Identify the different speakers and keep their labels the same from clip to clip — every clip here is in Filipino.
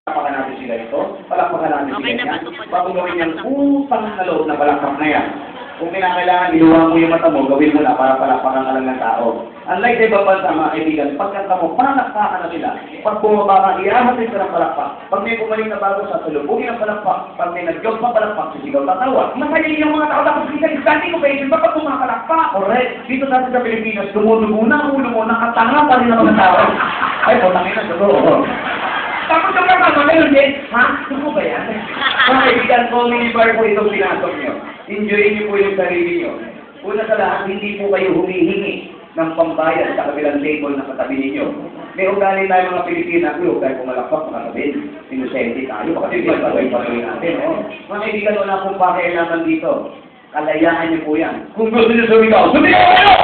Speaker 1: Palakpakan natin sila ito. Palakpakan natin
Speaker 2: Okay
Speaker 1: sila
Speaker 2: na ba
Speaker 1: yan.
Speaker 2: ito po?
Speaker 1: Bago gawin yan, upang sa loob na palakpak na yan. Kung kinakailangan, iluwa mo yung mata mo, gawin mo na para palakpakan ka lang ng tao. Unlike sa ibang bansa, mga kaibigan, pagkanta mo, palakpakan na sila. Pag bumaba ka, iyahatin ka ng palakpak. Pag may bumalik na bago sa salubungin ng palakpak, pag may nag-joke pa palakpak, sisigaw tatawa. Masaya yung mga tao, tapos kita, dati ko pa yun, bakit pumapalakpak? Correct. Dito dati sa Pilipinas, dumudugo na ang ulo mo, nakatanga pa rin ang mga tao. Ay, putangin na, totoo. Tapos yung kasama ngayon din, ha? Ano ba yan? Mga kaibigan, comedy bar po itong pinasok nyo. Enjoy niyo po yung sarili nyo. Una sa lahat, hindi po kayo humihingi ng pambayad sa kabilang table na katabi ninyo. May ugali tayo mga Pilipina, huwag tayo pumalakpak mga tabi. Inosente tayo, baka di ba patuloy natin, no? Mga kaibigan, wala pong pakialaman dito. Kalayaan niyo po yan. Kung gusto niyo sumigaw, sumigaw kayo!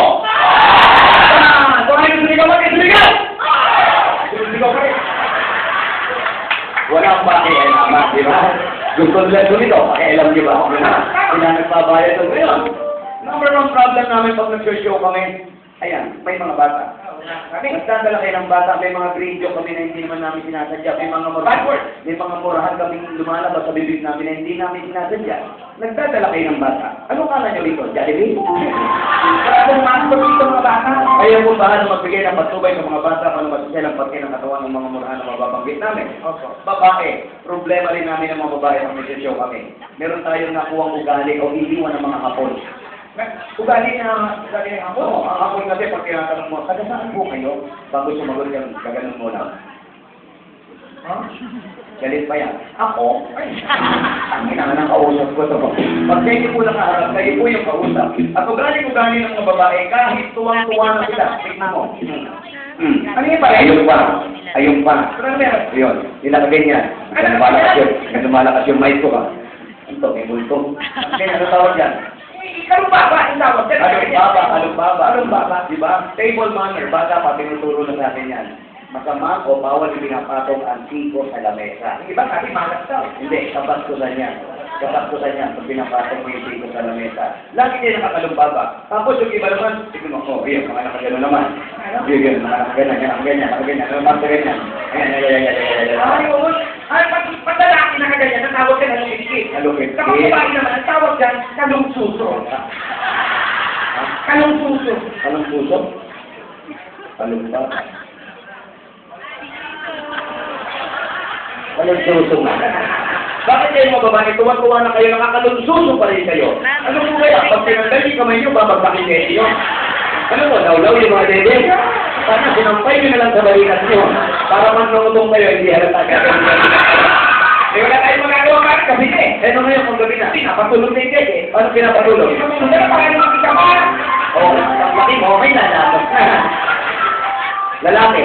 Speaker 1: Kung ayaw sumigaw, sumigaw! Sumigaw kayo! Walang pakialaman, di ba? Gusto nila ito, pakialam niyo ba ako na? Kaya nagbabayad ito. Ngayon, number one problem namin pag nag-show kami, ayan, may mga bata. Nagdadala kayo ng bata, may mga green joke kami na hindi naman namin sinasadya, may mga murahan kaming lumalabas sa bibig namin na hindi namin sinasadya. Nagdadala kayo ng bata. Ano kala nyo dito? Jollibee? Para kung maasok dito mga bata, ayaw kung bahala magbigay ng patubay ng mga bata para masiselang pati ng katawan ng mga murahan na mababanggit namin. Babae, problema rin namin ng mga babae pag nag-show kami. Meron tayong nakuwang ugali o iniwan ng mga kapon. Ugali ng hapon. Oo, ang hapon kasi pag tinatanong mo, taga saan po kayo? Bago sumagot ka, gaganon mo lang. Huh? Galit pa yan. Ako? Ay, ang kailangan ng kausap ko ito. Pag kayo po nakaharap, kayo po yung kausap. At ugali ng mga babae, kahit tuwang-tuwa na sila, tignan mo. Ano yung pala? Ayun pa. Ayun. Nilakagay niya. Nagdumalakas yung mic ko ba? Ito, may multo. Kaya ano tawag yan? Kalumbaba, yung tawag. Kalumbaba. Diba? Table manner. Bata pa, tinuturo na sa atin yan. Masama o bawal yung pinapatong ang siko sa lamesa. Iba kasi malas daw. Hindi, kabastusan yan. Kabastusan yan pag pinapatong mo yung siko sa lamesa. Lagi din nakakalumbaba. Tapos yung iba naman, sige mo, oh, iya, mga nakagano naman. Iya, mga nakaganyan. Ano bang ganyan? Ayan. Ay, pag lalaki nakaganyan, natawag ka na lumikit. Kapag babae naman, ang tawag dyan, kalong suso. Kalong suso. Kalong suso? Kalong ba? Kalong suso na. Bakit kayo mga babae, tuwan-tuwa na kayo, nakakalungsuso pa rin kayo? Ano po kaya? Pag pinagdal yung kamay nyo, babagbakin kayo. Ano po, lawlaw yung mga dede? Sana sinampay nyo na lang sa balikat nyo. Para manungutong kayo, hindi halata ka. Eh, wala tayong magagawa ka kasi eh. Ano ngayon kung gabi na? Pinapatulog na yung dede. Ano pinapatulog? Hindi na pa kayo makita pa. Oo, pag mo, okay na. Lalaki.